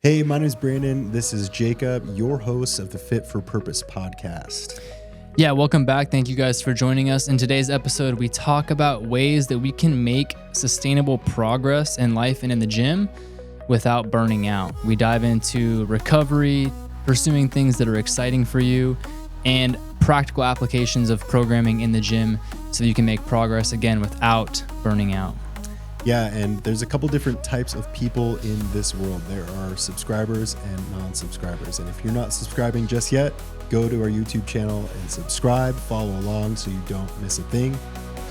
Hey, my name is Brandon. This is Jacob, your host of the Fit for Purpose podcast. Yeah, welcome back. Thank you guys for joining us. In today's episode, we talk about ways that we can make sustainable progress in life and in the gym without burning out. We dive into recovery, pursuing things that are exciting for you, and practical applications of programming in the gym so you can make progress again without burning out. Yeah, and there's a couple different types of people in this world. There are subscribers and non-subscribers. And if you're not subscribing just yet, go to our YouTube channel and subscribe, follow along so you don't miss a thing.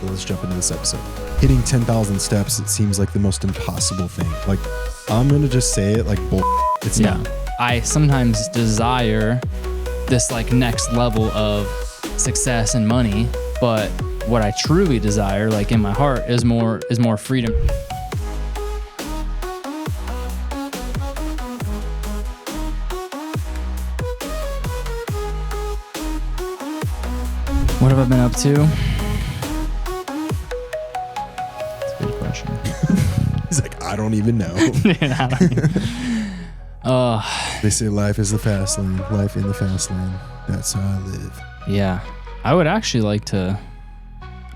So let's jump into this episode. Hitting 10,000 steps, it seems like the most impossible thing. Like, I'm going to just say it like bull. It's not. I sometimes desire this like next level of success and money, but what I truly desire, like in my heart, is more freedom. What have I been up to? That's a good question. He's like, I don't even know. They say life is the fast lane. Life in the fast lane. That's how I live. Yeah. I would actually like to...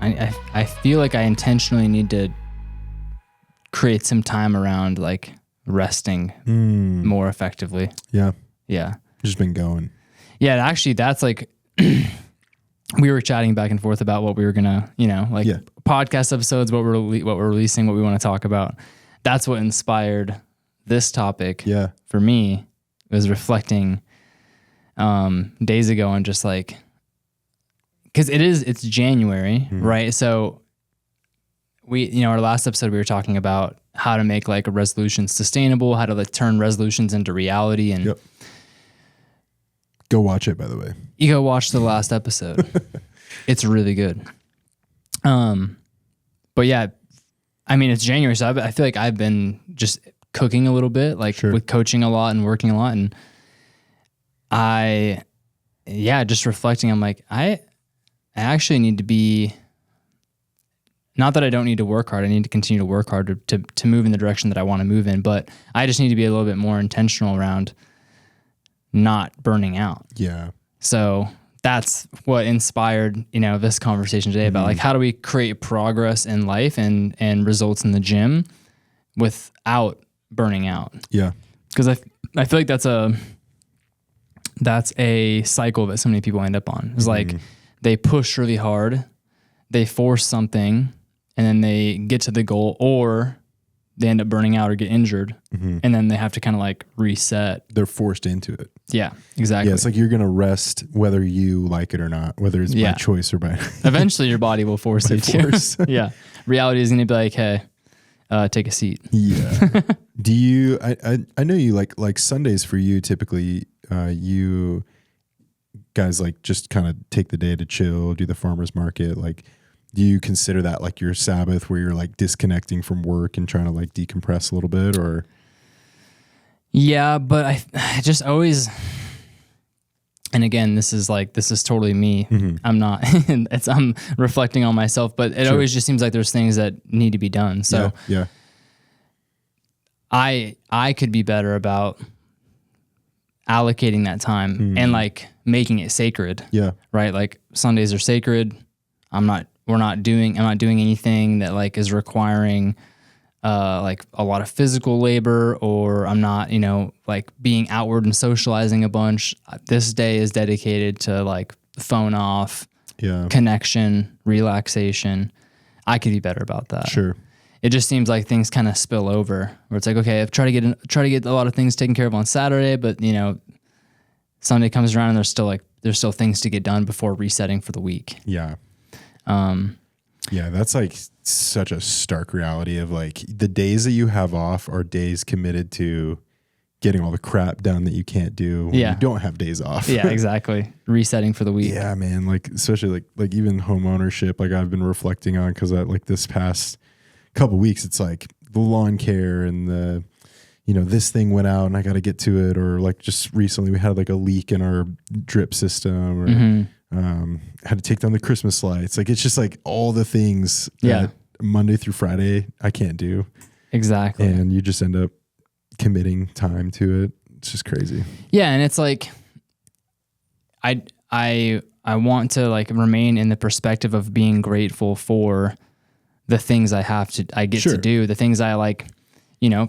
I feel like I intentionally need to create some time around like resting more effectively. Yeah. Yeah. Just been going. Yeah. Actually, that's like, we were chatting back and forth about what we were going to, podcast episodes, what we're releasing, what we want to talk about. That's what inspired this topic for me, was reflecting days ago on just like, because it's January, right? So we, our last episode, we were talking about how to make like a resolution sustainable, how to like turn resolutions into reality. And go watch it, by the way. You go watch the last episode. It's really good. But yeah, I mean, it's January, so I feel like I've been just cooking a little bit, like with coaching a lot and working a lot. And just reflecting, I'm like, I actually need to be, not that I don't need to work hard, I need to continue to work hard to move in the direction that I want to move in, but I just need to be a little bit more intentional around not burning out. Yeah. So that's what inspired, this conversation today about like, how do we create progress in life and results in the gym without burning out? Yeah. Because I feel like that's a cycle that so many people end up on. It's like, they push really hard, they force something, and then they get to the goal, or they end up burning out or get injured, and then they have to kind of like reset. They're forced into it. Yeah, exactly. Yeah, it's like you're going to rest whether you like it or not, whether it's by choice or by... Eventually your body will force you to. Yeah. Reality is going to be like, hey, take a seat. Yeah. Do you... I know you like Sundays for you, typically, you... guys like just kind of take the day to chill, do the farmer's market. Like, do you consider that like your Sabbath where you're like disconnecting from work and trying to like decompress a little bit, or? Yeah, but I just always, and again, this is totally me. I'm not, I'm reflecting on myself, but it always just seems like there's things that need to be done. So yeah. I could be better about allocating that time and like making it sacred. Yeah. Right. Like Sundays are sacred. I'm not doing anything that like is requiring like a lot of physical labor, or I'm not, like being outward and socializing a bunch. This day is dedicated to like phone off, connection, relaxation. I could be better about that. Sure. It just seems like things kind of spill over, where it's like, okay, I've tried to get a lot of things taken care of on Saturday, but Sunday comes around and there's still things to get done before resetting for the week. Yeah. Yeah, that's like such a stark reality of like the days that you have off are days committed to getting all the crap done that you can't do when you don't have days off. Yeah, exactly. Resetting for the week. Yeah, man. Like, especially like even home ownership, like I've been reflecting on, cause like this past couple weeks, it's like the lawn care and the, this thing went out and I got to get to it. Or like just recently we had like a leak in our drip system, or had to take down the Christmas lights. Like, it's just like all the things that Monday through Friday I can't do. Exactly. And you just end up committing time to it. It's just crazy. Yeah. And it's like, I want to like remain in the perspective of being grateful for the things I get to do, the things I like, you know,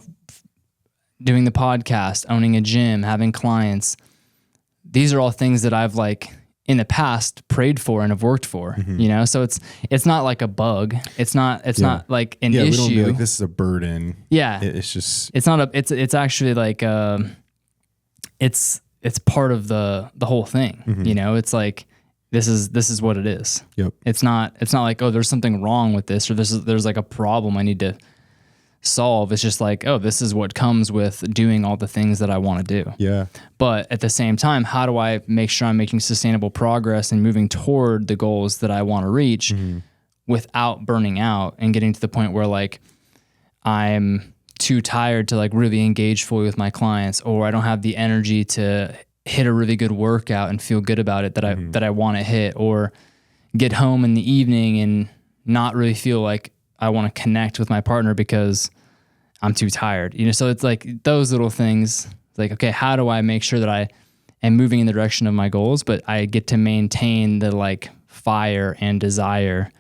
doing the podcast, owning a gym, having clients. These are all things that I've like in the past prayed for and have worked for, you know? So it's not like a bug. It's not like an issue. We don't be like, this is a burden. Yeah. It's just, it's actually like, it's part of the whole thing, you know? It's like, this is what it is. Yep. It's not like, oh, there's something wrong with this, or there's like a problem I need to solve. It's just like, oh, this is what comes with doing all the things that I want to do. Yeah. But at the same time, how do I make sure I'm making sustainable progress and moving toward the goals that I want to reach without burning out and getting to the point where like I'm too tired to like really engage fully with my clients, or I don't have the energy to hit a really good workout and feel good about it that I want to hit, or get home in the evening and not really feel like I want to connect with my partner because I'm too tired, you know? So it's like those little things, like, okay, how do I make sure that I am moving in the direction of my goals, but I get to maintain the like fire and desire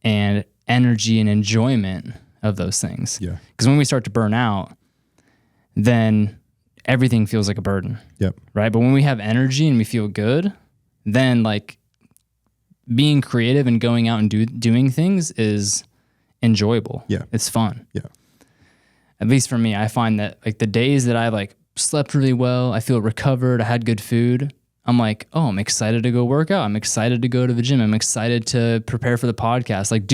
and energy and enjoyment of those things. Yeah. Because when we start to burn out, then everything feels like a burden. Yep. Right. But when we have energy and we feel good, then like being creative and going out and doing things is enjoyable. Yeah. It's fun. Yeah. At least for me, I find that like the days that I like slept really well, I feel recovered, I had good food, I'm like, oh, I'm excited to go work out. I'm excited to go to the gym. I'm excited to prepare for the podcast. Like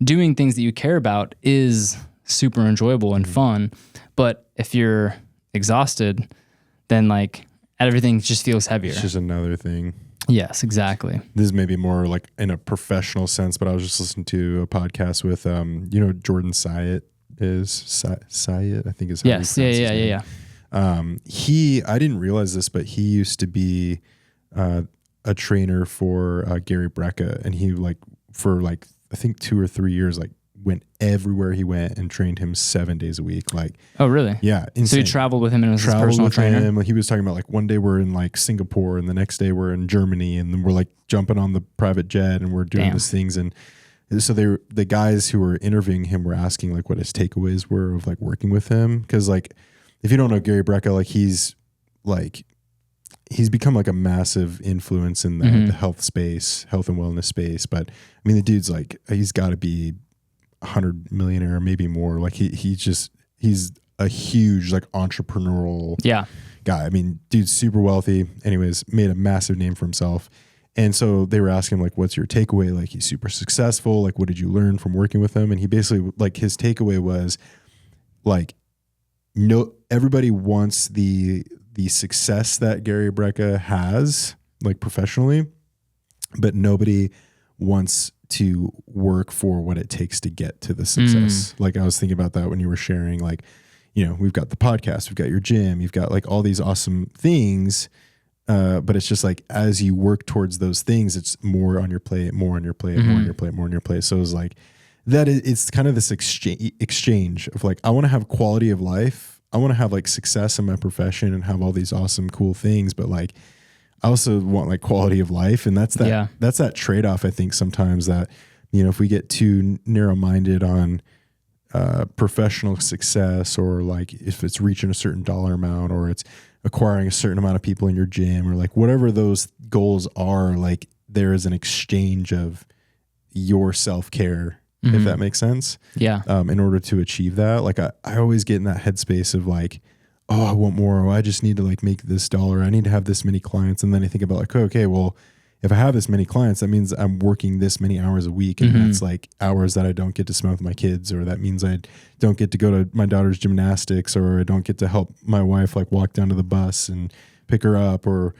doing things that you care about is super enjoyable and fun. But if you're exhausted, then like everything just feels heavier. It's just another thing. Yes, exactly. This is maybe more like in a professional sense, but I was just listening to a podcast with, Jordan Syatt Syatt, I think is how yes. you pronounce his name. Yeah. I didn't realize this, but he used to be a trainer for Gary Brecka, and he like for like I think 2 or 3 years like went everywhere he went and trained him 7 days a week. Like, oh really? Yeah. Insane. So you traveled with him and was his personal trainer? Him. He was talking about like one day we're in like Singapore and the next day we're in Germany, and then we're like jumping on the private jet and we're doing these things. And so the guys who were interviewing him were asking like what his takeaways were of like working with him. Cause like, if you don't know Gary Brecka, like he's become like a massive influence in the health and wellness space. But I mean, the dude's like, he's gotta be 100 millionaire, maybe more. Like he's a huge like entrepreneurial guy. I mean, dude's super wealthy. Anyways, made a massive name for himself. And so they were asking him like, what's your takeaway? Like he's super successful. Like, what did you learn from working with him? And he basically like his takeaway was like, no, everybody wants the success that Gary Brecka has like professionally, but nobody wants to work for what it takes to get to the success. Like I was thinking about that when you were sharing, like, we've got the podcast, we've got your gym, you've got like all these awesome things. But it's just like, as you work towards those things, it's more on your plate, more on your plate, more on your plate, more on your plate. So it's like it's kind of this exchange of like, I want to have quality of life. I want to have like success in my profession and have all these awesome, cool things. But like, I also want like quality of life. And that's that trade-off. I think sometimes that, if we get too narrow-minded on professional success, or like if it's reaching a certain dollar amount, or it's acquiring a certain amount of people in your gym, or like whatever those goals are, like there is an exchange of your self-care, if that makes sense. Yeah. In order to achieve that, like I always get in that headspace of like, oh, I want more. Oh, I just need to like make this dollar. I need to have this many clients. And then I think about like, okay, well, if I have this many clients, that means I'm working this many hours a week. And that's like hours that I don't get to spend with my kids, or that means I don't get to go to my daughter's gymnastics, or I don't get to help my wife like walk down to the bus and pick her up, or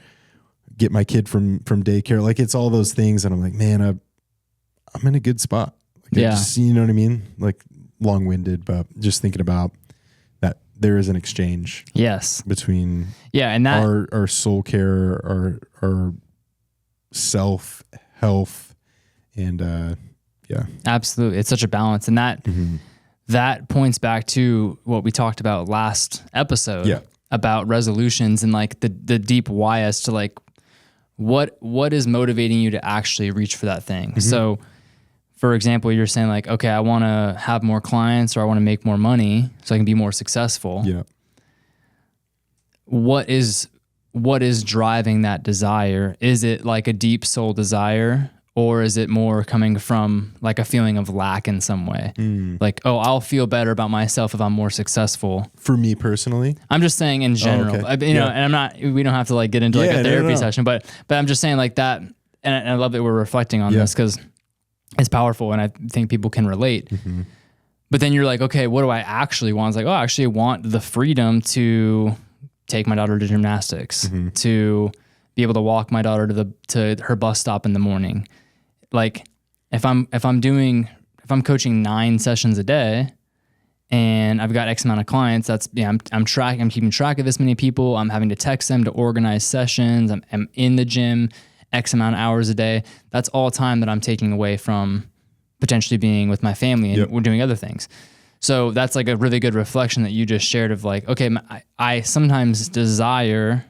get my kid from daycare. Like it's all those things. And I'm like, man, I'm in a good spot. Like just, you know what I mean? Like long-winded, but just thinking about that there is an exchange. Yes. Between and that our soul care, our self health, and absolutely, it's such a balance. And that points back to what we talked about last episode about resolutions and like the deep why as to like what is motivating you to actually reach for that thing. So for example, you're saying like, okay, I want to have more clients or I want to make more money so I can be more successful. Yeah. What is driving that desire? Is it like a deep soul desire, or is it more coming from like a feeling of lack in some way? Like, oh, I'll feel better about myself if I'm more successful. For me personally, I'm just saying in general, you know, and we don't have to like get into like a therapy session, but I'm just saying like that. And I love that we're reflecting on this because it's powerful and I think people can relate. But then you're like, okay, what do I actually want? It's like, oh, I actually want the freedom to take my daughter to gymnastics, to be able to walk my daughter to her bus stop in the morning. Like if I'm coaching 9 sessions a day and I've got X amount of clients, that's, I'm keeping track of this many people. I'm having to text them to organize sessions. I'm in the gym X amount of hours a day. That's all time that I'm taking away from potentially being with my family and we're doing other things. So that's like a really good reflection that you just shared of like, okay, I sometimes desire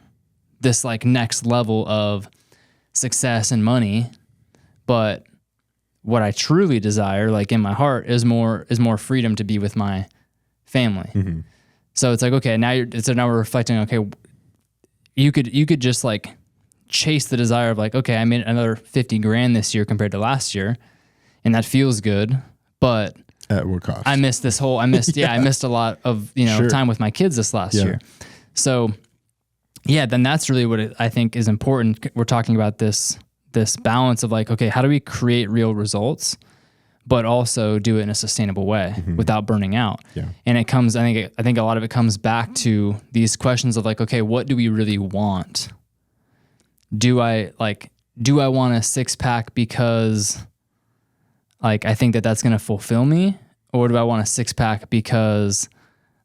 this like next level of success and money, but what I truly desire, like in my heart, is more freedom to be with my family. So it's like, okay, now we're reflecting, okay, you could just like chase the desire of like, okay, I made another 50 grand this year compared to last year, and that feels good, but at what cost? I missed I missed a lot of, time with my kids this last year. So then that's really what I think is important. We're talking about this balance of like, okay, how do we create real results, but also do it in a sustainable way without burning out? And it comes, I think a lot of it comes back to these questions of like, okay, what do we really want? Do I want a 6-pack because like, I think that's going to fulfill me? Or do I want a 6-pack because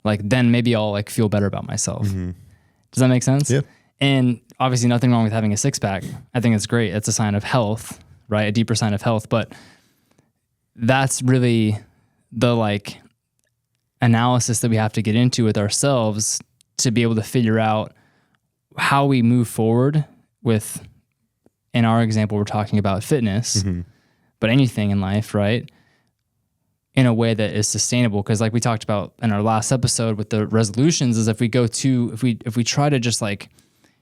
like, then maybe I'll like feel better about myself. Does that make sense? Yeah. And obviously nothing wrong with having a 6-pack. I think it's great. It's a sign of health, right? A deeper sign of health. But that's really the like analysis that we have to get into with ourselves to be able to figure out how we move forward with, in our example, we're talking about fitness, but anything in life, right? In a way that is sustainable. Because like we talked about in our last episode with the resolutions, is if we try to just like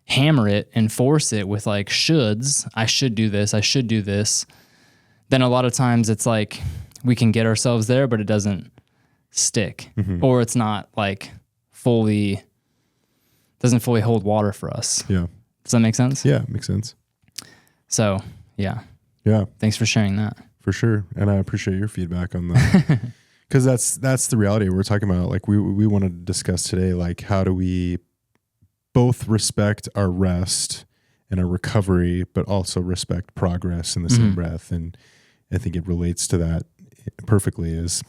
hammer it and force it with like shoulds, I should do this, then a lot of times it's like we can get ourselves there, but it doesn't stick, or it's not like doesn't fully hold water for us. Yeah. Does that make sense? Yeah, makes sense. So yeah. Thanks for sharing that. For sure. And I appreciate your feedback on that. Because that's the reality we're talking about. Like we want to discuss today, like how do we both respect our rest and our recovery, but also respect progress in the same breath. And I think it relates to that perfectly is,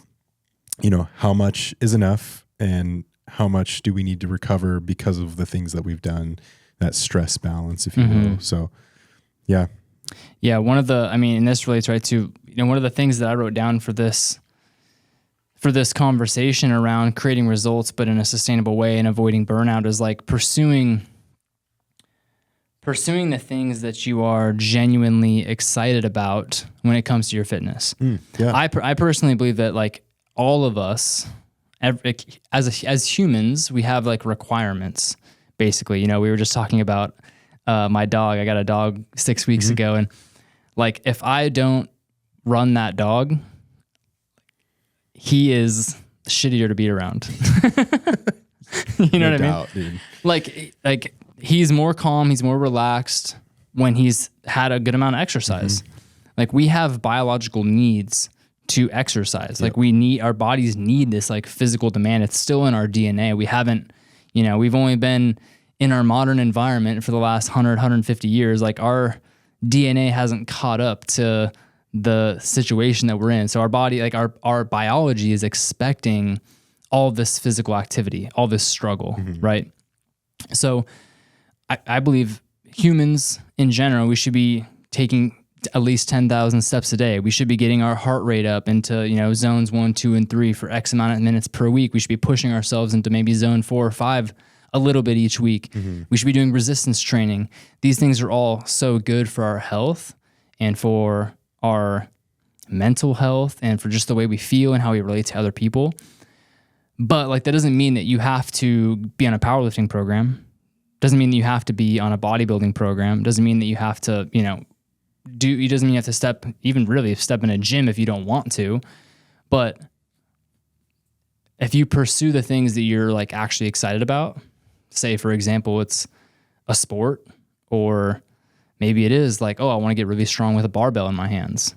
how much is enough and how much do we need to recover because of the things that we've done, that stress balance, if you will. So yeah. Yeah. And this relates right to, one of the things that I wrote down for this conversation around creating results, but in a sustainable way and avoiding burnout is like pursuing the things that you are genuinely excited about when it comes to your fitness. I personally believe that like all of us, as humans, we have like requirements. Basically, we were just talking about my dog. I got a dog 6 weeks ago, and like if I don't run that dog, he is shittier to be around. You know what I mean? Dude. Like he's more calm, he's more relaxed when he's had a good amount of exercise. Like we have biological needs to exercise. Like our bodies need this like physical demand. It's still in our DNA. We haven't, we've only been in our modern environment for the last 150 years. Like our DNA hasn't caught up to the situation that we're in. So our body, like our biology is expecting all this physical activity, all this struggle, right? So I believe humans in general, we should be taking at least 10,000 steps a day. We should be getting our heart rate up into, zones 1, 2, and 3 for X amount of minutes per week. We should be pushing ourselves into maybe zone 4 or 5 a little bit each week. We should be doing resistance training. These things are all so good for our health and for our mental health and for just the way we feel and how we relate to other people. But like, that doesn't mean that you have to be on a powerlifting program. Doesn't mean that you have to be on a bodybuilding program. Doesn't mean that you have to, it doesn't mean you have to step in a gym if you don't want to. But if you pursue the things that you're like actually excited about, say for example, it's a sport, or maybe it is like, oh, I want to get really strong with a barbell in my hands.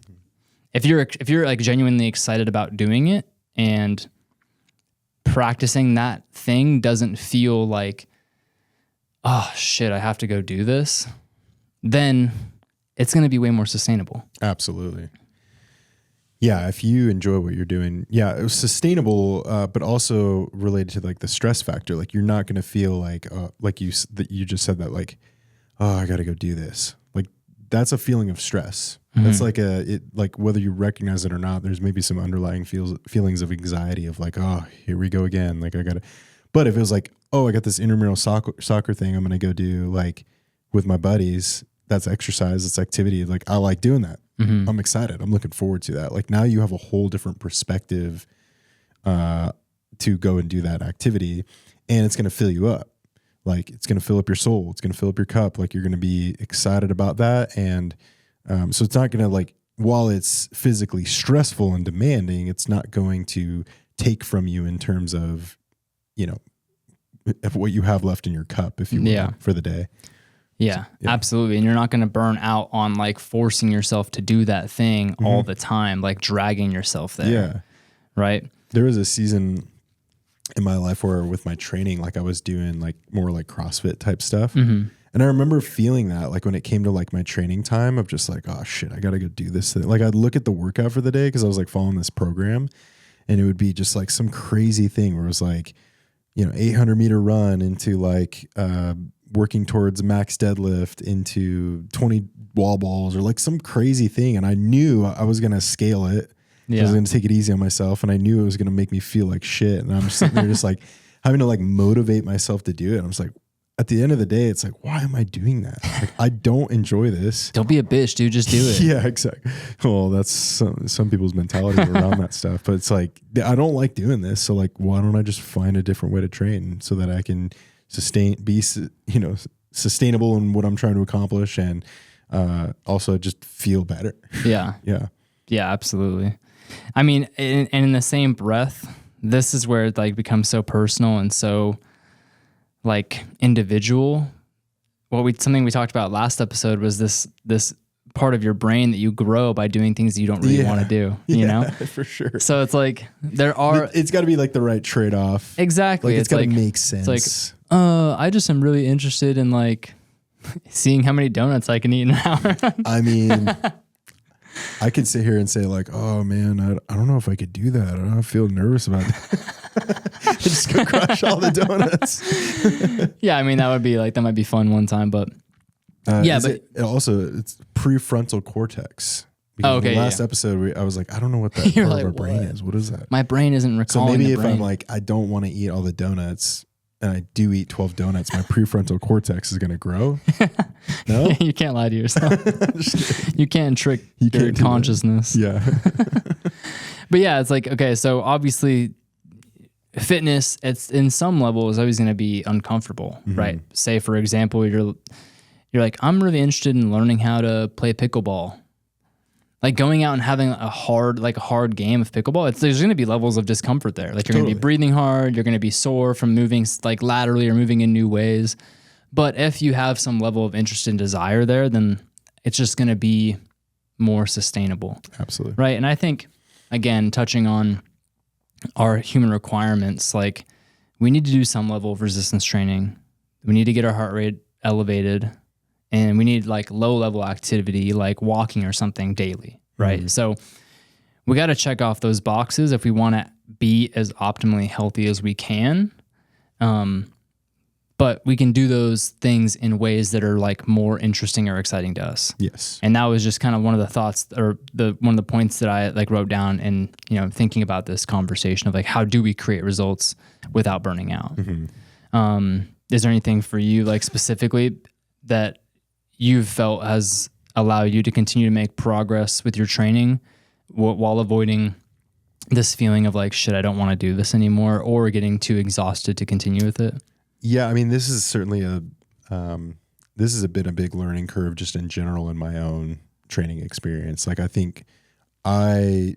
If you're like genuinely excited about doing it and practicing that thing doesn't feel like, oh shit, I have to go do this, then it's going to be way more sustainable. Absolutely. Yeah, if you enjoy what you're doing, yeah, it was sustainable, but also related to like the stress factor. Like you're not going to feel like you just said that, like, oh, I got to go do this. Like that's a feeling of stress. That's like like whether you recognize it or not, there's maybe some underlying feelings of anxiety of like, oh, here we go again. Like I got to, but if it was like, oh, I got this intramural soccer thing I'm going to go do like with my buddies, that's exercise, it's activity. Like I like doing that. I'm excited. I'm looking forward to that. Like now you have a whole different perspective to go and do that activity, and it's going to fill you up. Like it's going to fill up your soul. It's going to fill up your cup. Like you're going to be excited about that. And so it's not going to, like, while it's physically stressful and demanding, it's not going to take from you in terms of, of what you have left in your cup, if you will, for the day. Yeah, absolutely. And you're not going to burn out on like forcing yourself to do that thing all the time, like dragging yourself there. Yeah. Right. There was a season in my life where with my training, like I was doing like more like CrossFit type stuff. And I remember feeling that like when it came to like my training time of just like, oh shit, I got to go do this thing. Like I'd look at the workout for the day, cause I was like following this program, and it would be just like some crazy thing where it was like, 800-meter run into like, working towards max deadlift into 20 wall balls or like some crazy thing. And I knew I was going to scale it. I was going to take it easy on myself. And I knew it was going to make me feel like shit. And I'm sitting there just like having to like motivate myself to do it. And I'm just like, at the end of the day, it's like, why am I doing that? Like, I don't enjoy this. Don't be a bitch, dude. Just do it. Yeah, exactly. Well, that's some people's mentality around that stuff. But it's like, I don't like doing this. So like, why don't I just find a different way to train so that I can be sustainable in what I'm trying to accomplish, and also just feel better. Yeah, absolutely. I mean, and in the same breath, this is where it like becomes so personal and so like individual. Something we talked about last episode was this part of your brain that you grow by doing things that you don't really want to do, you know? For sure. So it's like it's got to be like the right trade-off. Exactly. Like it's got to make sense. It's like, I just am really interested in like seeing how many donuts I can eat in an hour. I mean, I could sit here and say like, oh man, I don't know if I could do that. I feel nervous about that. Just go crush all the donuts. Yeah. I mean, that might be fun one time, but but it's prefrontal cortex. Because the last episode, I was like, I don't know what that part of our brain is. What is that? My brain isn't recalling. So maybe if I'm like, I don't want to eat all the donuts, and I do eat 12 donuts, my prefrontal cortex is going to grow. No, you can't lie to yourself. You can't trick your consciousness. Yeah. But yeah, it's like, okay, so obviously fitness, it's in some level is always going to be uncomfortable, right? Say for example, you're like, I'm really interested in learning how to play pickleball. Like going out and having a hard game of pickleball, there's going to be levels of discomfort there. Like you're going to be breathing hard, you're going to be sore from moving like laterally or moving in new ways. But if you have some level of interest and desire there, then it's just going to be more sustainable. Absolutely. Right. And I think, again, touching on our human requirements, like we need to do some level of resistance training. We need to get our heart rate elevated. And we need like low level activity, like walking or something daily, right? So we got to check off those boxes if we want to be as optimally healthy as we can. But but we can do those things in ways that are like more interesting or exciting to us. Yes. And that was just kind of one of the thoughts or one of the points that I like wrote down and, you know, thinking about this conversation of like, how do we create results without burning out? Is there anything for you like specifically that you've felt has allowed you to continue to make progress with your training while avoiding this feeling of like, shit, I don't want to do this anymore, or getting too exhausted to continue with it? Yeah. I mean, this is certainly this has been a big learning curve just in general in my own training experience. Like I think I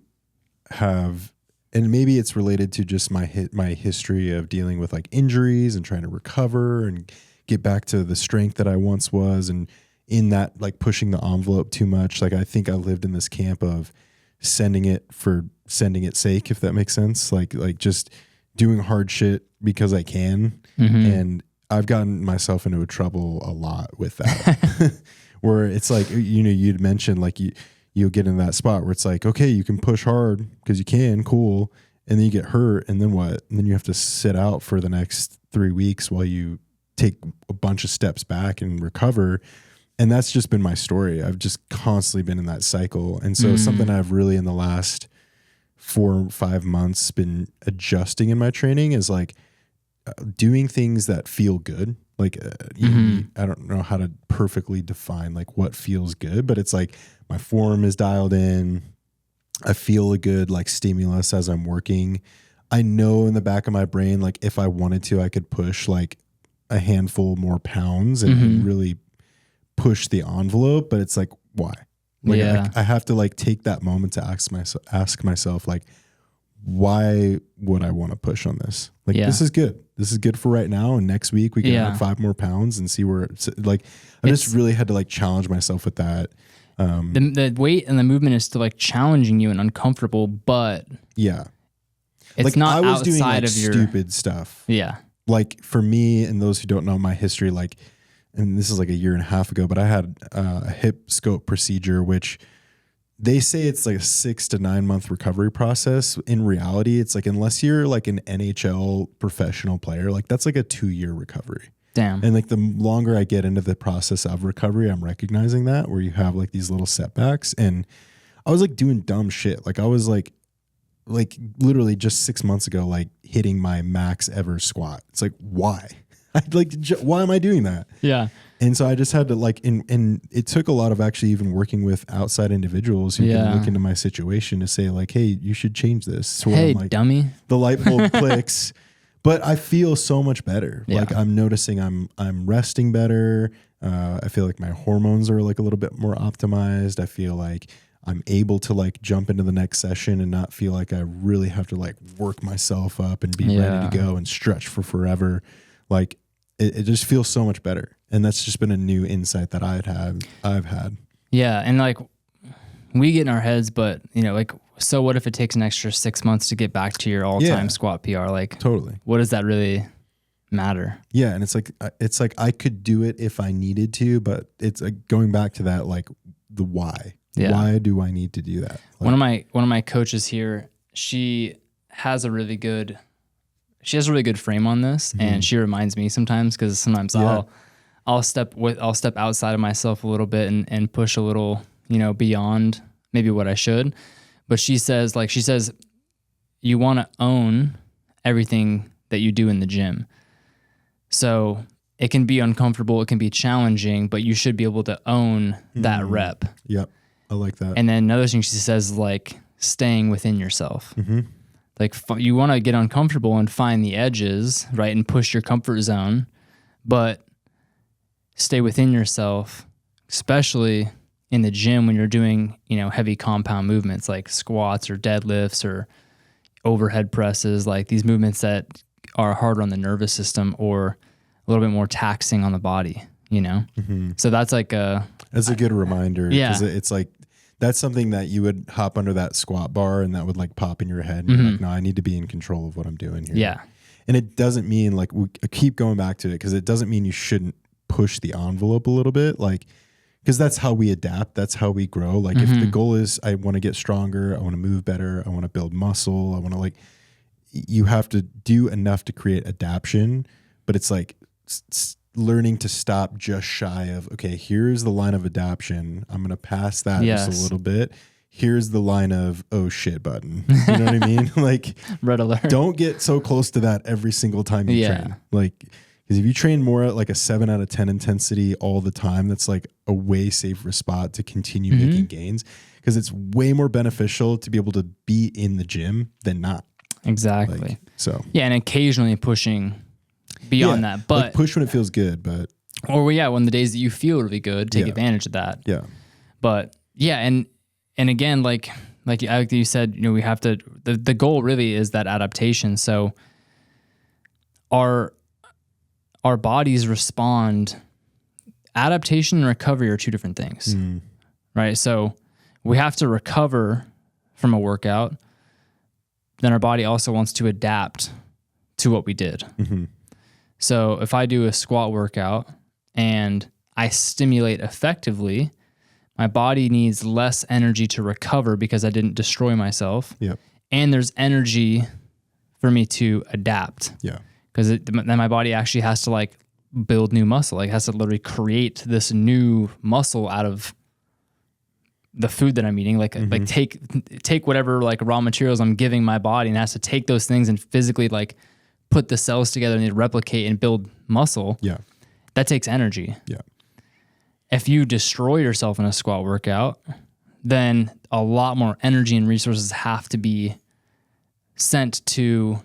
have, and maybe it's related to just my history of dealing with like injuries and trying to recover and get back to the strength that I once was. And in that, like pushing the envelope too much. Like I think I lived in this camp of sending it for sending its sake, if that makes sense. Like just doing hard shit because I can. And I've gotten myself into trouble a lot with that, where it's like, you know, you'd mentioned like you'll get in that spot where it's like, okay, you can push hard because you can, cool. And then you get hurt. And then what? And then you have to sit out for the next 3 weeks while you take a bunch of steps back and recover. And that's just been my story. I've just constantly been in that cycle. And so something I've really in the last 4 or 5 months been adjusting in my training is like doing things that feel good. Like I don't know how to perfectly define like what feels good, but it's like my form is dialed in. I feel a good like stimulus as I'm working. I know in the back of my brain, like if I wanted to, I could push like a handful more pounds and really push the envelope, but it's like, why? Like I have to like take that moment to ask myself like, why would I want to push on this? Like, this is good. This is good for right now. And next week we can add 5 more pounds and see where it's like, I just really had to like challenge myself with that. The weight and the movement is still like challenging you and uncomfortable, but it's like not I was outside doing like of your stupid stuff. Yeah. Like for me and those who don't know my history, like, and this is like a year and a half ago, but I had a hip scope procedure, which they say it's like a 6 to 9 month recovery process. In reality, it's like, unless you're like an NHL professional player, like that's like a 2-year recovery. Damn. And like the longer I get into the process of recovery, I'm recognizing that where you have like these little setbacks. And I was like doing dumb shit. Like I was like literally just 6 months ago, like hitting my max ever squat. It's like, why? Why am I doing that? Yeah. And so I just had to like, and it took a lot of actually even working with outside individuals who can look into my situation to say like, hey, you should change this. So hey, I'm like, dummy. The light bulb clicks, but I feel so much better. Yeah. Like I'm noticing I'm resting better. I feel like my hormones are like a little bit more optimized. I feel like I'm able to like jump into the next session and not feel like I really have to like work myself up and be ready to go and stretch for forever. Like it just feels so much better. And that's just been a new insight that I've had. Yeah. And like we get in our heads, but you know, like, so what if it takes an extra 6 months to get back to your all-time squat PR? Like totally. What does that really matter? Yeah. And it's like I could do it if I needed to, but it's like going back to that, like the why. Yeah. Why do I need to do that? Like, one of my coaches here, she has a really good frame on this, and she reminds me sometimes, because sometimes I'll step outside of myself a little bit and push a little, you know, beyond maybe what I should. But she says you want to own everything that you do in the gym. So it can be uncomfortable, it can be challenging, but you should be able to own that rep. Yep. I like that. And then another thing she says is like staying within yourself. Like you want to get uncomfortable and find the edges, right? And push your comfort zone, but stay within yourself, especially in the gym when you're doing, you know, heavy compound movements like squats or deadlifts or overhead presses, like these movements that are hard on the nervous system or a little bit more taxing on the body, you know? So that's like that's a good reminder. Yeah. It's like, that's something that you would hop under that squat bar and that would like pop in your head. And you're like, no, I need to be in control of what I'm doing here. Yeah. And it doesn't mean like, we keep going back to it, because it doesn't mean you shouldn't push the envelope a little bit. Like, because that's how we adapt. That's how we grow. Like if the goal is I want to get stronger, I want to move better, I want to build muscle, I want to like, you have to do enough to create adaptation, but it's like learning to stop just shy of, okay, here's the line of adaption. I'm going to pass that just a little bit. Here's the line of, oh shit button. You know what I mean? Like, red alert. Don't get so close to that every single time you train. Like, because if you train more at like a 7 out of 10 intensity all the time, that's like a way safer spot to continue making gains, because it's way more beneficial to be able to be in the gym than not. Exactly. Like, so yeah, and occasionally pushing beyond that, but like push when it feels good, but when the days that you feel really good, take advantage of that. Yeah. But yeah, and again, like you said, we have to. The goal really is that adaptation. So our bodies respond. Adaptation and recovery are two different things, right? So we have to recover from a workout. Then our body also wants to adapt to what we did. So if I do a squat workout and I stimulate effectively, my body needs less energy to recover because I didn't destroy myself. Yep. And there's energy for me to adapt. Yeah. Because then my body actually has to like build new muscle. Like, it has to literally create this new muscle out of the food that I'm eating. Like take whatever like raw materials I'm giving my body, and it has to take those things and physically like put the cells together and they replicate and build muscle. Yeah. That takes energy. Yeah. If you destroy yourself in a squat workout, then a lot more energy and resources have to be sent to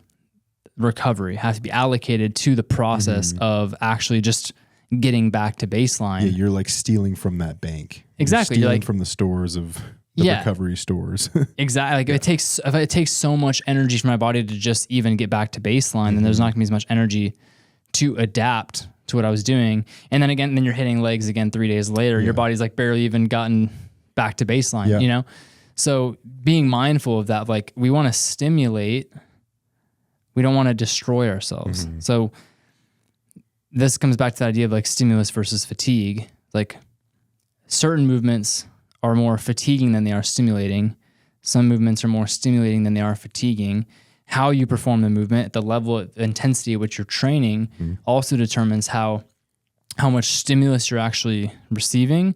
recovery, have to be allocated to the process of actually just getting back to baseline. Yeah, you're like stealing from that bank. Exactly. You're stealing like, from the stores of the recovery stores. Exactly. Like if it takes so much energy for my body to just even get back to baseline, then there's not gonna be as much energy to adapt to what I was doing. And then you're hitting legs again 3 days later. Your body's like barely even gotten back to baseline, So being mindful of that, like we want to stimulate, we don't want to destroy ourselves. So this comes back to the idea of like stimulus versus fatigue. Like certain movements are more fatiguing than they are stimulating. Some movements are more stimulating than they are fatiguing. How you perform the movement at the level of intensity at which you're training also determines how much stimulus you're actually receiving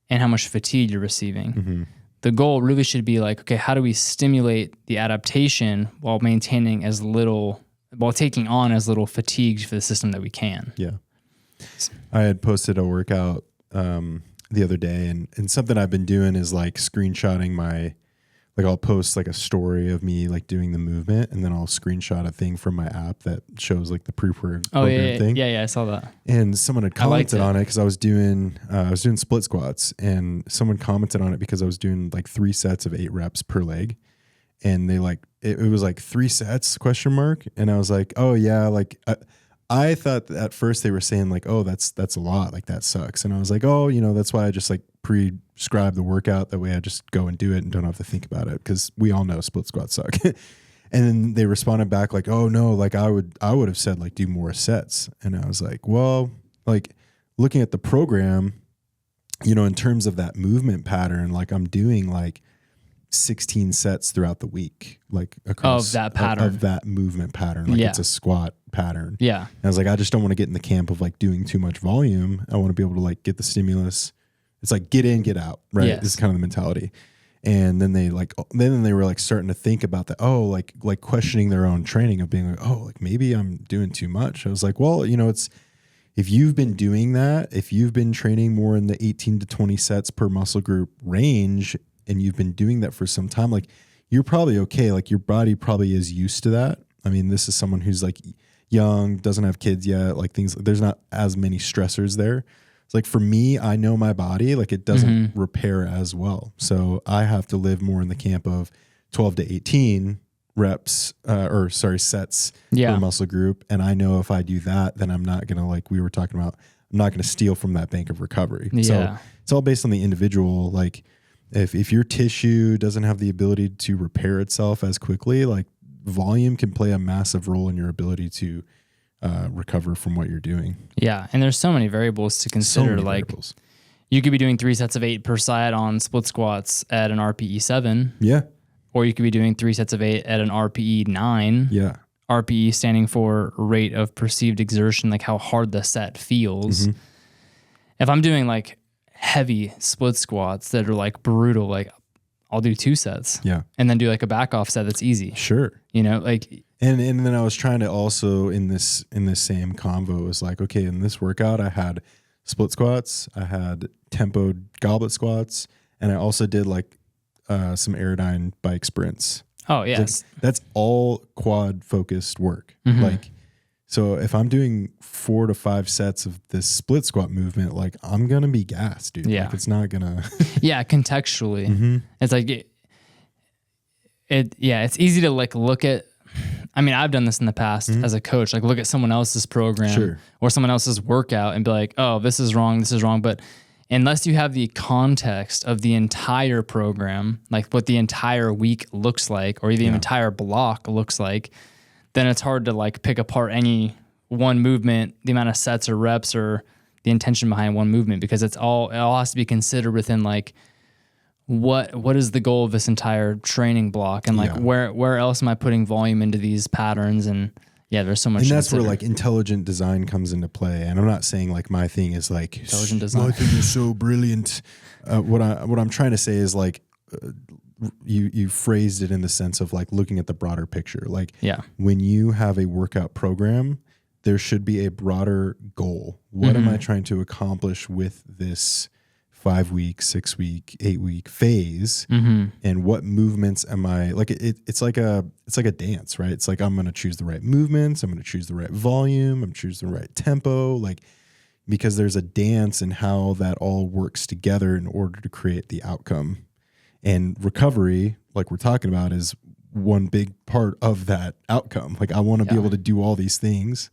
and how much fatigue you're receiving. The goal really should be like, okay, how do we stimulate the adaptation while taking on as little fatigue for the system that we can? Yeah. I had posted a workout the other day, and something I've been doing is like screenshotting I'll post like a story of me like doing the movement, and then I'll screenshot a thing from my app that shows like the program thing. Yeah, I saw that. And someone had commented on it because I was doing split squats, and someone commented on it because I was doing like 3 sets of 8 reps per leg, and they like it was like 3 sets ? And I was like, oh yeah, like I thought at first they were saying like, oh, that's a lot, like that sucks. And I was like, oh, that's why I just like prescribe the workout. That way I just go and do it and don't have to think about it, because we all know split squats suck. And then they responded back like, oh no, like I would have said like do more sets. And I was like, well, like looking at the program, in terms of that movement pattern, like I'm doing like 16 sets throughout the week, like across of that pattern, of that movement pattern. Like it's a squat pattern. Yeah. And I was like, I just don't want to get in the camp of like doing too much volume. I want to be able to like get the stimulus. It's like get in, get out, right? Yes. This is kind of the mentality. And then they were like starting to think about that. Oh, like questioning their own training of being like, oh, like maybe I'm doing too much. I was like, well, it's, if you've been doing that, if you've been training more in the 18 to 20 sets per muscle group range, and you've been doing that for some time, like you're probably okay. Like your body probably is used to that. I mean, this is someone who's like young, doesn't have kids yet, like there's not as many stressors there. It's like for me, I know my body, like it doesn't repair as well. So I have to live more in the camp of 12 to 18 reps, sets per muscle group. And I know if I do that, then I'm not going to, like we were talking about, I'm not going to steal from that bank of recovery. Yeah. So it's all based on the individual. Like if your tissue doesn't have the ability to repair itself as quickly, like volume can play a massive role in your ability to recover from what you're doing. Yeah. And there's so many variables to consider. You could be doing 3 sets of 8 per side on split squats at an RPE 7. Yeah. Or you could be doing 3 sets of 8 at an RPE 9. Yeah. RPE standing for rate of perceived exertion, like how hard the set feels. If I'm doing like heavy split squats that are like brutal, like I'll do 2 sets. Yeah. And then do like a back off set that's easy. Sure. You know, like. And then I was trying to also in this same convo, it was like, okay, in this workout, I had split squats, I had tempoed goblet squats, and I also did like some Aerodyne bike sprints. Oh, yes. Like, that's all quad focused work. Like, so if I'm doing 4 to 5 sets of this split squat movement, like I'm going to be gassed, dude. Yeah. Like, it's not going to. Yeah. Contextually. It's like, it's easy to like look at. I mean, I've done this in the past as a coach, like look at someone else's program or someone else's workout and be like, oh, this is wrong. But unless you have the context of the entire program, like what the entire week looks like, or the entire block looks like, then it's hard to like pick apart any one movement, the amount of sets or reps or the intention behind one movement, because it all has to be considered within like, what is the goal of this entire training block, and like where else am I putting volume into these patterns? And there's so much. And that's where like intelligent design comes into play. And I'm not saying like my thing is like intelligent design. My thing is so brilliant. What I'm trying to say is like you phrased it in the sense of like looking at the broader picture. Like when you have a workout program, there should be a broader goal. What am I trying to accomplish with this 5-week, 6-week, 8-week phase, and what movements am I like? It's like a dance, right? It's like I'm going to choose the right movements, I'm going to choose the right volume, I'm choosing the right tempo, like because there's a dance and how that all works together in order to create the outcome. And recovery, like we're talking about, is one big part of that outcome. Like I want to be able to do all these things.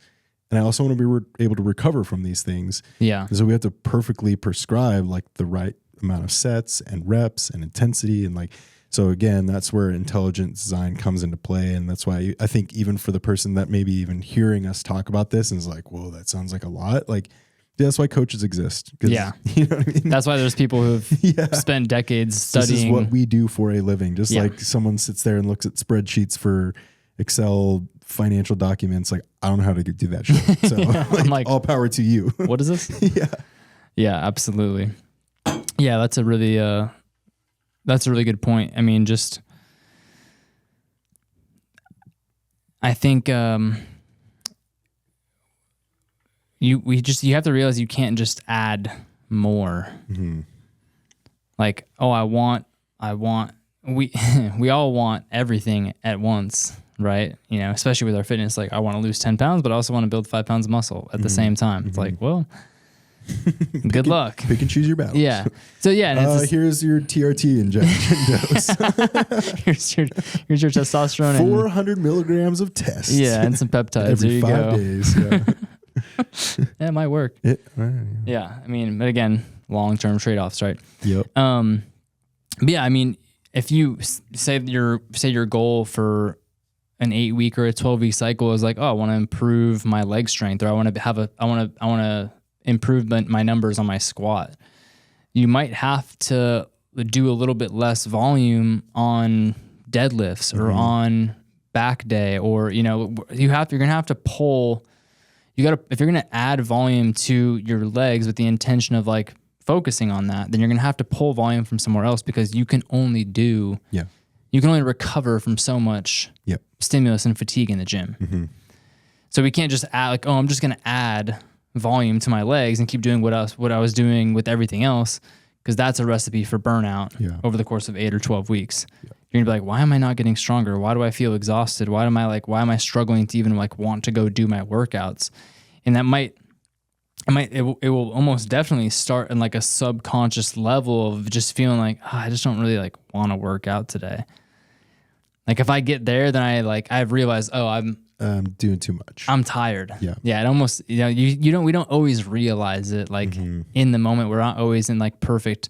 And I also want to be able to recover from these things. Yeah. And so we have to perfectly prescribe like the right amount of sets and reps and intensity. And like, so again, that's where intelligent design comes into play. And that's why I think even for the person that maybe even hearing us talk about this and is like, whoa, that sounds like a lot. Like, that's why coaches exist. Yeah. You know what I mean? That's why there's people who've spent decades studying. This is what we do for a living. Just like someone sits there and looks at spreadsheets for Excel financial documents, like I don't know how to do that shit. So like all power to you. What is this? Yeah, absolutely. Yeah, that's a really good point. I mean, just I think you have to realize you can't just add more. Like, oh, we all want everything at once. Right. You know, especially with our fitness, like I want to lose 10 pounds, but I also want to build 5 pounds of muscle at the same time. It's like, well, good luck. Pick and choose your battles. Yeah. So yeah. And here's your TRT injection dose. here's your testosterone. 400 milligrams of test. Yeah. And some peptides. Every 5 days. Yeah. It might work. Yeah. I mean, but again, long-term trade-offs, right? Yep. But yeah, I mean, if you say your goal for an 8-week or a 12-week cycle is like, oh, I want to improve my leg strength, or I want to improve my numbers on my squat. You might have to do a little bit less volume on deadlifts or on back day, or you're gonna have to pull. If you're gonna add volume to your legs with the intention of like focusing on that, then you're gonna have to pull volume from somewhere else, because you can only recover from so much stimulus and fatigue in the gym. So we can't just add like, oh, I'm just going to add volume to my legs and keep doing what I was doing with everything else, because that's a recipe for burnout over the course of 8 or 12 weeks. You're going to be like, why am I not getting stronger? Why do I feel exhausted? Why am I struggling to even like want to go do my workouts? And that it will almost definitely start in like a subconscious level of just feeling like, I just don't really like want to work out today. Like if I get there, then I've realized, I'm doing too much. I'm tired. Yeah. It almost, we don't always realize it. Like in the moment, we're not always in like perfect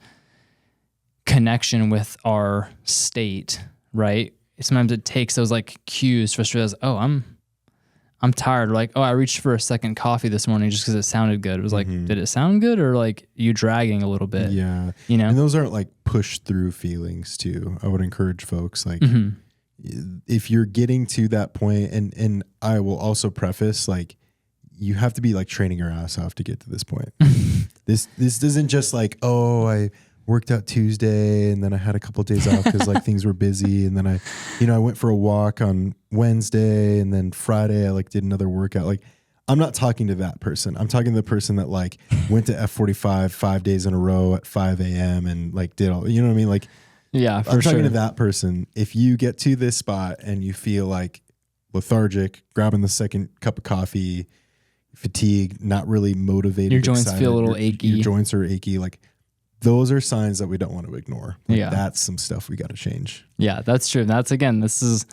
connection with our state, right? Sometimes it takes those like cues for us to realize, oh, I'm tired. Or like, oh, I reached for a second coffee this morning just because it sounded good. It was like, did it sound good, or like you dragging a little bit? Yeah. And those aren't like push through feelings too. I would encourage folks like, if you're getting to that point, and I will also preface, like, you have to be like training your ass off to get to this point. This isn't just like, oh, I worked out Tuesday and then I had a couple of days off because like things were busy, and then I went for a walk on Wednesday, and then Friday I like did another workout. Like, I'm not talking to that person. I'm talking to the person that like went to F45 5 days in a row at 5 a.m. and like did all, you know what I mean? Like, yeah, for I'm sure. talking to that person. If you get to this spot and you feel like lethargic, grabbing the second cup of coffee, fatigue, not really motivated, your joints excited, feel a little achy. Your joints are achy. Like, those are signs that we don't want to ignore. Like, Yeah. that's some stuff we got to change. Yeah, that's true. That's, again, this is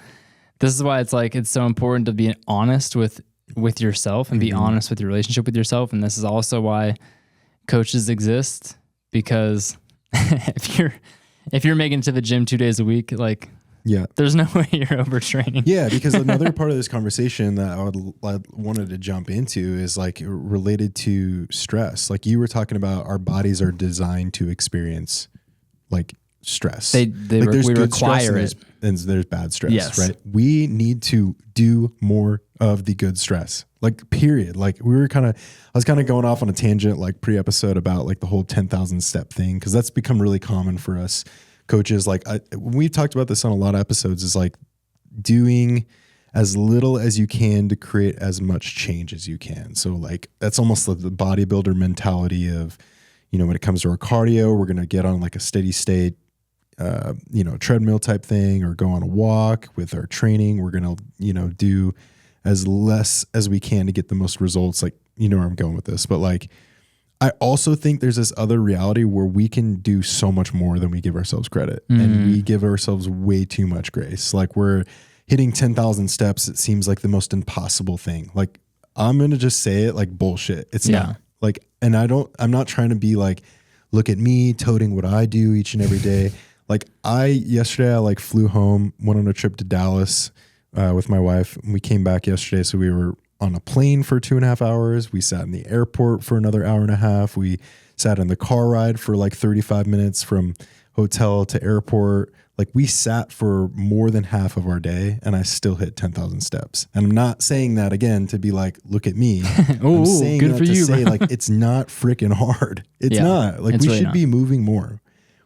why it's like, it's so important to be honest with yourself and be honest with your relationship with yourself. And this is also why coaches exist, because if you're making it to the gym 2 days a week, like, Yeah. there's no way you're overtraining. Yeah, because another part of this conversation that I wanted to jump into is like related to stress. Like, you were talking about, our bodies are designed to experience like stress. We good stress require and it. there's bad stress, Yes. right? We need to do more of the good stress. Like, period. Like, I was kind of going off on a tangent like pre-episode about like the whole 10,000 step thing, because that's become really common for us coaches. Like, we've talked about this on a lot of episodes, is like doing as little as you can to create as much change as you can. So like, that's almost like the bodybuilder mentality of, when it comes to our cardio, we're going to get on like a steady state, treadmill type thing, or go on a walk. With our training, we're going to, do as less as we can to get the most results. Like, where I'm going with this, but like, I also think there's this other reality where we can do so much more than we give ourselves credit. And we give ourselves way too much grace. Like, we're hitting 10,000 steps. It seems like the most impossible thing. Like, I'm going to just say it, like, bullshit. It's not. Like, and I'm not trying to be like, look at me toting what I do each and every day. Like, yesterday I like flew home, went on a trip to Dallas with my wife. We came back yesterday. So we were on a plane for 2.5 hours. We sat in the airport for another 1.5 hours. We sat in the car ride for like 35 minutes from hotel to airport. Like, we sat for more than half of our day, and I still hit 10,000 steps. And I'm not saying that again to be like, look at me. I'm saying good that for to you, say bro. like, it's not freaking hard. It's not. Like, it's we really should not. be moving more.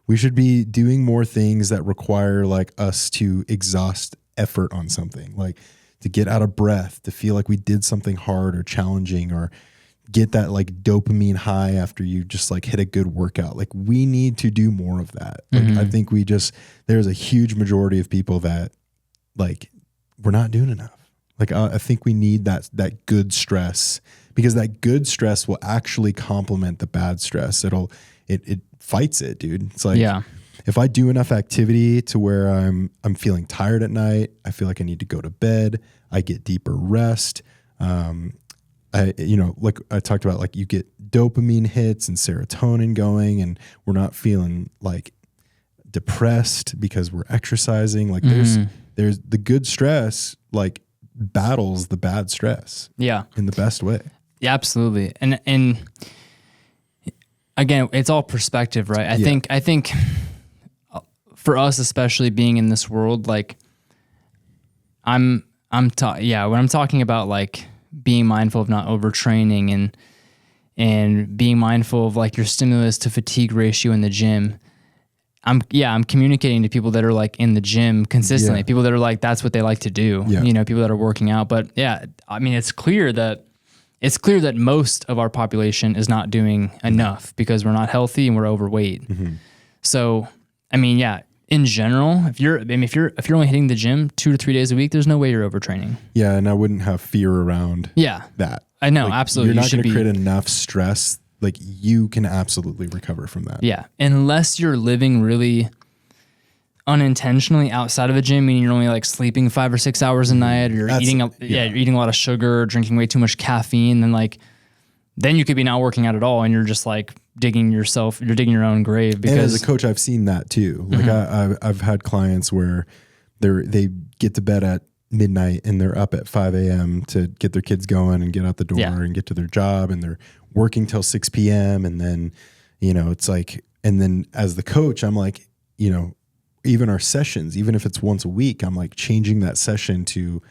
We should be doing more things that require like us to exhaust effort on something, like to get out of breath, to feel like we did something hard or challenging, or get that like dopamine high after you just like hit a good workout. Like, we need to do more of that. Like, I think there's a huge majority of people that like, we're not doing enough. Like, I think we need that good stress, because that good stress will actually complement the bad stress. It fights it, dude. It's like, if I do enough activity to where I'm feeling tired at night, I feel like I need to go to bed, I get deeper rest. Like I talked about, like, you get dopamine hits and serotonin going, and we're not feeling like depressed because we're exercising. Like, there's the good stress, like, battles the bad stress. Yeah. In the best way. Yeah, absolutely. And again, it's all perspective, right? I think for us, especially being in this world, like, when I'm talking about like being mindful of not overtraining and being mindful of like your stimulus to fatigue ratio in the gym, I'm communicating to people that are like in the gym consistently, people that are like, that's what they like to do, people that are working out. But yeah, I mean, it's clear that most of our population is not doing enough because we're not healthy and we're overweight. So, I mean, in general, if you're only hitting the gym 2 to 3 days a week, there's no way you're overtraining. Yeah. And I wouldn't have fear around that. I know. Like, absolutely. You're not going to create enough stress. Like, you can absolutely recover from that. Yeah. Unless you're living really unintentionally outside of the gym, meaning you're only like sleeping 5 or 6 hours a night, or you're eating a lot of sugar, drinking way too much caffeine, then you could be not working out at all, and you're just like digging your own grave. Because and as a coach, I've seen that too. Like, I've had clients where they get to bed at midnight and they're up at 5 a.m. to get their kids going and get out the door and get to their job, and they're working till 6 p.m. And then, it's like, and then as the coach, I'm like, even our sessions, even if it's once a week, I'm like changing that session to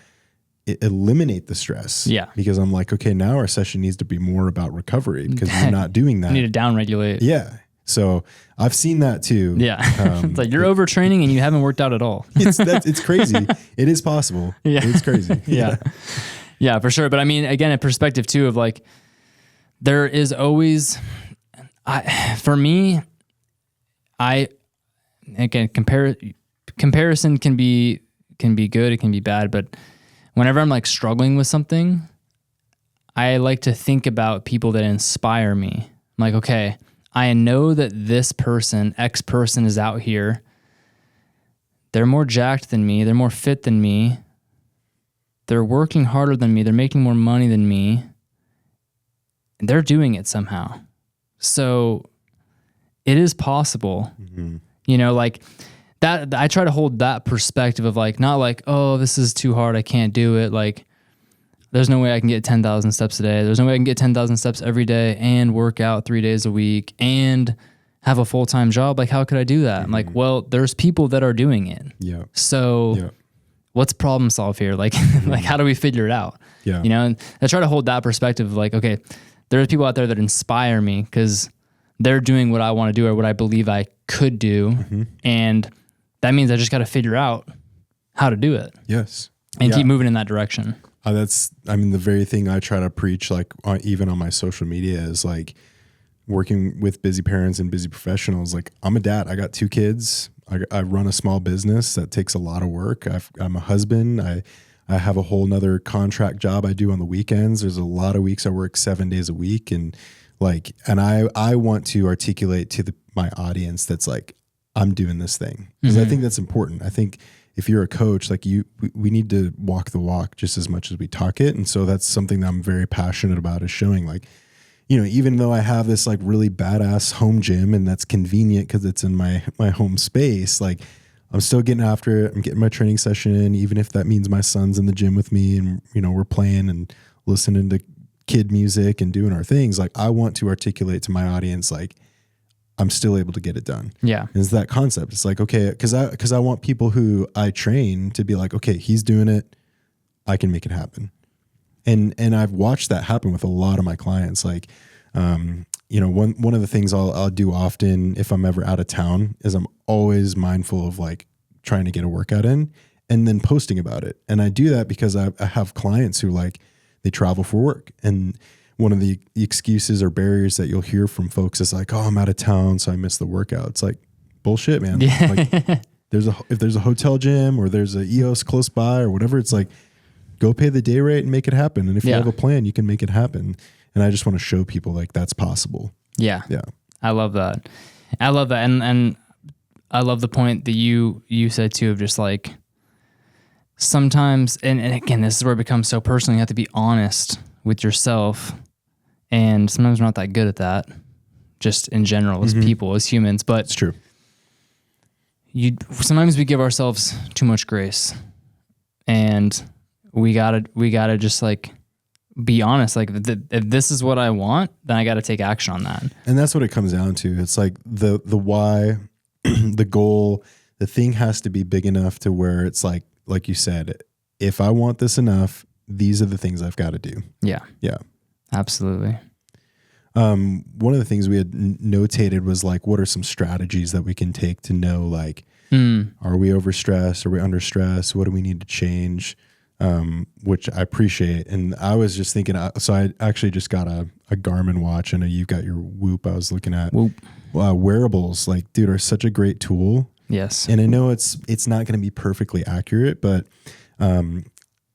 eliminate the stress. Yeah. Because I'm like, okay, now our session needs to be more about recovery because you're not doing that. You need to downregulate. Yeah. So I've seen that too. Yeah. It's like you're overtraining and you haven't worked out at all. It's crazy. It is possible. Yeah. It's crazy. Yeah. Yeah, for sure. But I mean, again, a perspective too of like, there is always, for me, again, comparison can be good. It can be bad. But whenever I'm like struggling with something, I like to think about people that inspire me. I'm like, okay, I know that this person, X person is out here. They're more jacked than me. They're more fit than me. They're working harder than me. They're making more money than me. And they're doing it somehow. So it is possible, you know, like that. I try to hold that perspective of like, not like, oh, this is too hard, I can't do it. Like, there's no way I can get 10,000 steps a day. There's no way I can get 10,000 steps every day and work out 3 days a week and have a full-time job. Like, how could I do that? I'm like, well, there's people that are doing it. Yeah. So what's problem solve here? Like, like, how do we figure it out? Yeah. You know, and I try to hold that perspective of like, okay, there's people out there that inspire me because they're doing what I want to do or what I believe I could do. And that means I just got to figure out how to do it. Yes. And keep moving in that direction. The very thing I try to preach, like even on my social media, is like working with busy parents and busy professionals. Like, I'm a dad. I got 2 kids. I run a small business that takes a lot of work. I'm a husband. I have a whole nother contract job I do on the weekends. There's a lot of weeks I work 7 days a week. And I want to articulate to my audience that's like, I'm doing this thing. Because I think that's important. I think if you're a coach, like we need to walk the walk just as much as we talk it. And so that's something that I'm very passionate about, is showing like, you know, even though I have this like really badass home gym and that's convenient because it's in my home space, like I'm still getting after it. I'm getting my training session in, even if that means my son's in the gym with me and, you know, we're playing and listening to kid music and doing our things. Like, I want to articulate to my audience, like, I'm still able to get it done. Yeah. And it's that concept. It's like, okay, because I want people who I train to be like, okay, he's doing it, I can make it happen. And I've watched that happen with a lot of my clients. Like, you know, one of the things I'll do often if I'm ever out of town is I'm always mindful of like trying to get a workout in and then posting about it. And I do that because I have clients who like, they travel for work, and one of the excuses or barriers that you'll hear from folks is like, oh, I'm out of town, so I missed the workout. It's like, bullshit, man. Yeah. Like, if there's a hotel gym or there's a EOS close by or whatever, it's like, go pay the day rate and make it happen. And if you have a plan, you can make it happen. And I just want to show people like that's possible. Yeah. Yeah. I love that. And I love the point that you said too, of just like, sometimes, and again, this is where it becomes so personal. You have to be honest with yourself. And sometimes we're not that good at that, just in general, as people, as humans. But it's true. Sometimes we give ourselves too much grace, and we gotta just like be honest. Like, if this is what I want, then I gotta take action on that. And that's what it comes down to. It's like the why, the goal, the thing has to be big enough to where it's like you said, if I want this enough, these are the things I've got to do. Yeah. Yeah. Absolutely. One of the things we had notated was like, what are some strategies that we can take to know, like, are we overstressed? Are we under stress? What do we need to change? Which I appreciate. And I was just thinking, so I actually just got a Garmin watch. I know you've got your Whoop. I was looking at Whoop. Wearables, like, dude, are such a great tool. Yes. And I know it's not going to be perfectly accurate, but,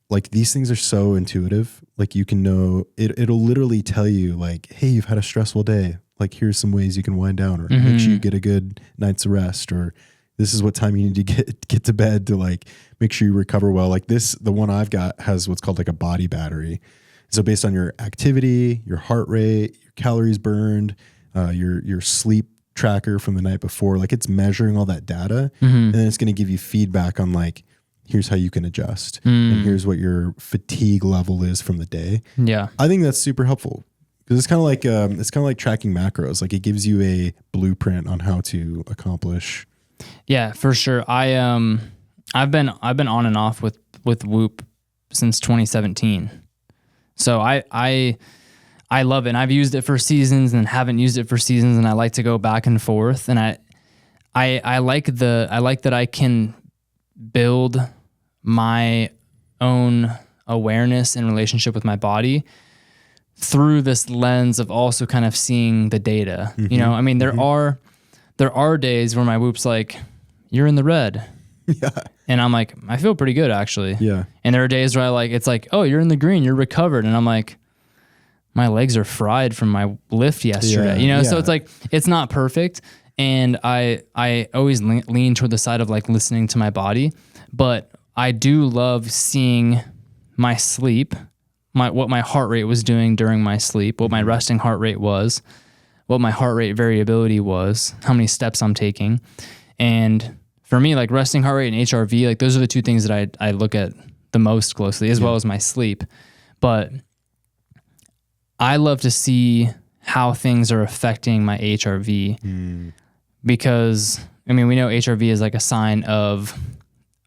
like, these things are so intuitive. Like, you can know it'll literally tell you like, hey, you've had a stressful day. Like, here's some ways you can wind down, or make sure you get a good night's rest, or this is what time you need to get to bed to like make sure you recover well. Like the one I've got has what's called like a body battery. So based on your activity, your heart rate, your calories burned, your sleep tracker from the night before, like it's measuring all that data, and then it's going to give you feedback on like, here's how you can adjust, and here's what your fatigue level is from the day. Yeah, I think that's super helpful because it's kind of like tracking macros. Like, it gives you a blueprint on how to accomplish Yeah, for sure. I've been on and off with Whoop since 2017. So I love it. And I've used it for seasons and haven't used it for seasons, and I like to go back and forth. And I like that I can build my own awareness and relationship with my body through this lens of also kind of seeing the data. You know, I mean, there are days where my Whoop's like, you're in the red. Yeah. And I'm like, I feel pretty good actually. Yeah. And there are days where it's like, oh, you're in the green, you're recovered. And I'm like, my legs are fried from my lift yesterday, you know? So it's like, it's not perfect. And I always lean toward the side of like listening to my body, but I do love seeing my sleep, what my heart rate was doing during my sleep, what my resting heart rate was, what my heart rate variability was, how many steps I'm taking. And for me, like resting heart rate and HRV, like those are the two things that I look at the most closely, as well as my sleep. But I love to see how things are affecting my HRV because, I mean, we know HRV is like a sign of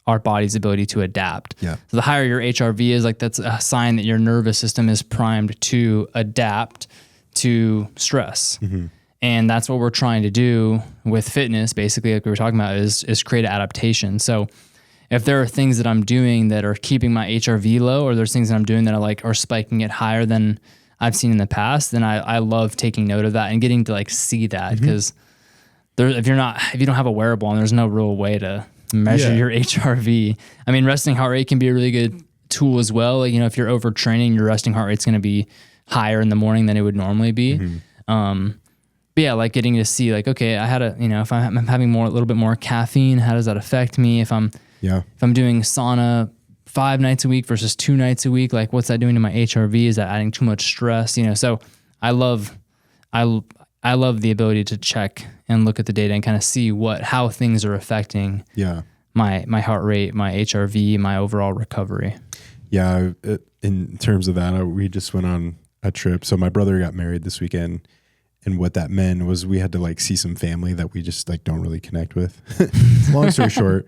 our body's ability to adapt. Yeah. So the higher your HRV is, like that's a sign that your nervous system is primed to adapt to stress. And that's what we're trying to do with fitness, basically, like we were talking about, is create an adaptation. So if there are things that I'm doing that are keeping my HRV low, or there's things that I'm doing that are spiking it higher than I've seen in the past, then I love taking note of that and getting to like see that, because if you don't have a wearable, and there's no real way to measure your HRV. I mean, resting heart rate can be a really good tool as well. Like, you know, if you're overtraining, your resting heart rate's going to be higher in the morning than it would normally be. But yeah, like getting to see like, okay, I had if I'm having a little bit more caffeine, how does that affect me? If I'm doing sauna 5 nights a week versus 2 nights a week, like what's that doing to my HRV? Is that adding too much stress? You know, so I love the ability to check and look at the data and kind of see how things are affecting my heart rate, my HRV, my overall recovery. Yeah. In terms of that, we just went on a trip. So my brother got married this weekend, and what that meant was we had to like see some family that we just like don't really connect with. Long story short,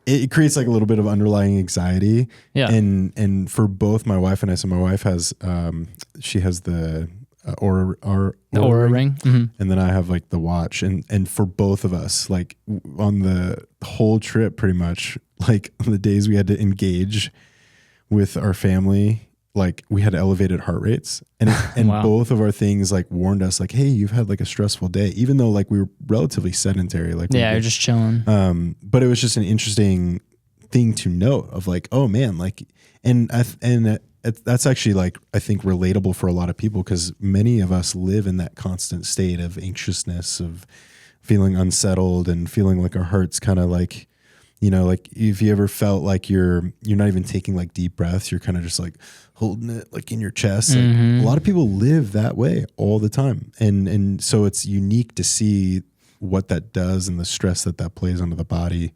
it creates like a little bit of underlying anxiety. Yeah. And for both my wife and I, so my wife has, she has the Oura ring. And then I have like the watch, and for both of us, like on the whole trip, pretty much like on the days we had to engage with our family, like we had elevated heart rates, and wow. Both of our things like warned us like, hey, you've had like a stressful day, even though like we were relatively sedentary, like you're just chilling. But it was just an interesting thing to note of like, oh man, like, that's actually like, I think relatable for a lot of people, because many of us live in that constant state of anxiousness, of feeling unsettled and feeling like our heart's kind of like, you know, like if you ever felt like you're not even taking like deep breaths, you're kind of just like holding it like in your chest. Like, a lot of people live that way all the time. And so it's unique to see what that does and the stress that plays onto the body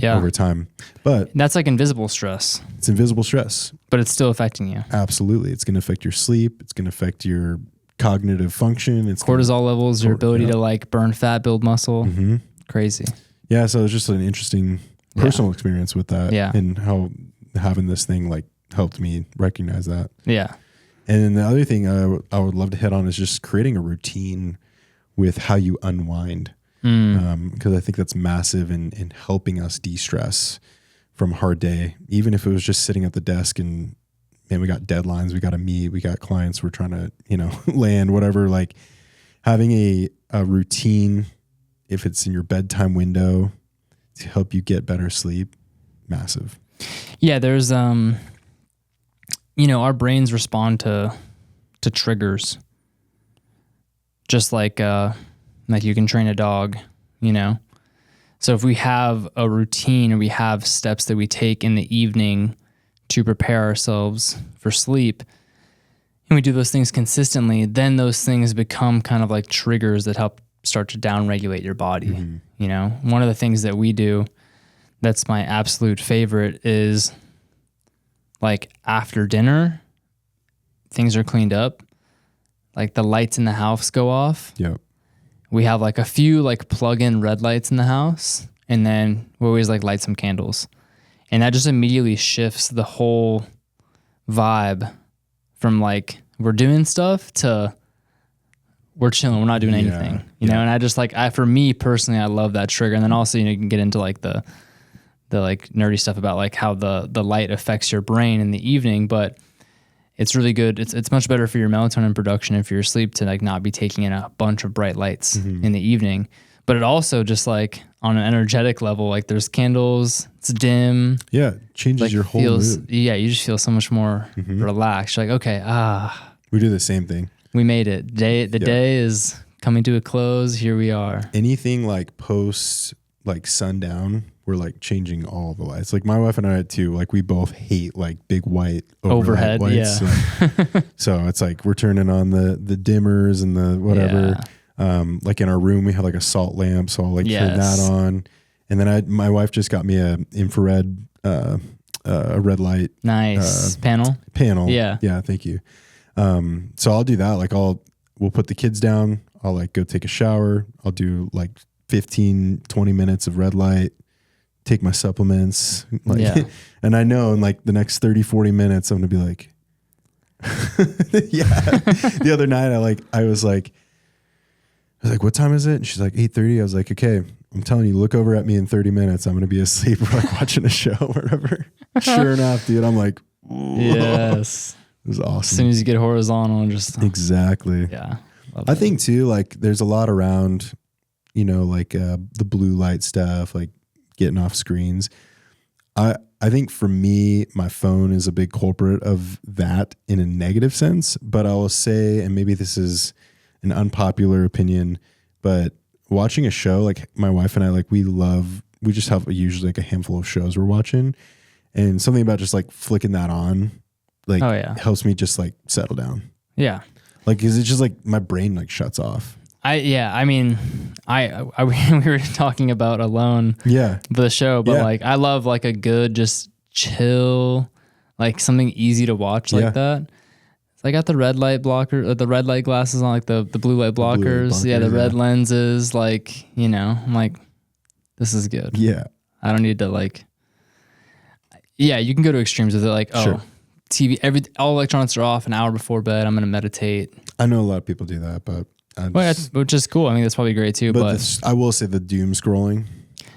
over time. But that's like invisible stress. It's invisible stress. But it's still affecting you. Absolutely. It's going to affect your sleep. It's going to affect your cognitive function. It's cortisol levels, your ability to like burn fat, build muscle. Crazy. Yeah. So it's just an interesting personal experience with that, and how having this thing like helped me recognize that. Yeah. And then the other thing I would love to hit on is just creating a routine with how you unwind. Because I think that's massive in helping us de-stress from a hard day, even if it was just sitting at the desk and man, we got deadlines, we got to meet, we got clients we're trying to, land, whatever, like having a routine, if it's in your bedtime window, to help you get better sleep, massive. Yeah, there's our brains respond to triggers, just like you can train a dog, So if we have a routine, or we have steps that we take in the evening to prepare ourselves for sleep, and we do those things consistently, then those things become kind of like triggers that help start to downregulate your body. One of the things that we do that's my absolute favorite is like after dinner, things are cleaned up, like the lights in the house go off. Yep. We have like a few like plug-in red lights in the house, and then we always like light some candles. And that just immediately shifts the whole vibe from like we're doing stuff to we're chilling, we're not doing anything, you know? And I just like, for me personally, I love that trigger. And then also, you know, you can get into like the like nerdy stuff about like how the light affects your brain in the evening, but it's really good. It's much better for your melatonin production and for your sleep to like not be taking in a bunch of bright lights in the evening. But it also just like on an energetic level, like there's candles, it's dim. Yeah, changes like your whole mood. Yeah, you just feel so much more relaxed. You're like, okay, we do the same thing. We made it. The day is coming to a close. Here we are. Anything like post like sundown, we're like changing all the lights. Like my wife and I too, like we both hate like big white overhead lights. Yeah. So it's like we're turning on the dimmers and the whatever. Yeah. Like in our room, we have like a salt lamp, so I'll like turn that on. And then my wife just got me a infrared, a red light. Nice. Panel. Yeah. Yeah. Thank you. So I'll do that. Like we'll put the kids down. I'll like go take a shower. I'll do like 15, 20 minutes of red light, take my supplements. Like, and I know in like the next 30, 40 minutes, I'm going to be like, The other night I was like, what time is it? And she's like, 8:30. I was like, okay, I'm telling you, look over at me in 30 minutes. I'm going to be asleep or like watching a show or whatever. Sure enough, dude, I'm like, whoa. Yes. It was awesome. As soon as you get horizontal and just. Exactly. Yeah. I think too, like there's a lot around, you know, like the blue light stuff, like getting off screens. I think for me, my phone is a big culprit of that in a negative sense, but I will say, and maybe this is an unpopular opinion, but watching a show, like my wife and I, like we just have usually like a handful of shows we're watching, and something about just like flicking that on, like helps me just like settle down. Yeah. Like, is it just like my brain like shuts off? I mean, we were talking about Alone, the show, but like I love like a good just chill, like something easy to watch like that. So I got the red light blocker, the red light glasses on, like the blue light blockers, the red lenses, like, you know, I'm like, this is good. Yeah, I don't need to like. Yeah, you can go to extremes with it, like TV, all electronics are off an hour before bed. I'm gonna meditate. I know a lot of people do that, but. Which is cool. I mean, that's probably great too. But I will say the doom scrolling.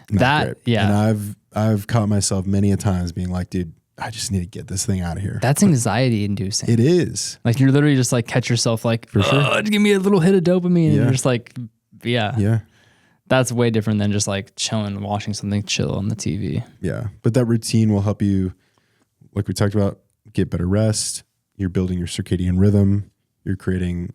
That great. And I've caught myself many a times being like, dude, I just need to get this thing out of here. That's anxiety inducing. It is. Like you're literally just like catch yourself like, for sure. Give me a little hit of dopamine, and you're just like, yeah. That's way different than just like chilling, watching something chill on the TV. Yeah, but that routine will help you, like we talked about, get better rest. You're building your circadian rhythm. You're creating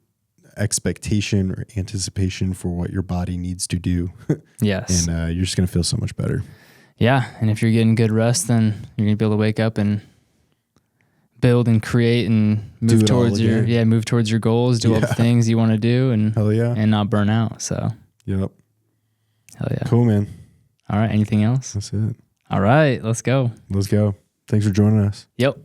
expectation or anticipation for what your body needs to do. Yes. And you're just going to feel so much better. Yeah. And if you're getting good rest, then you're going to be able to wake up and build and create and move towards your goals, do all the things you want to do, and and not burn out. So hell yeah. Cool, man. All right. Anything else? That's it. All right. Let's go. Thanks for joining us. Yep.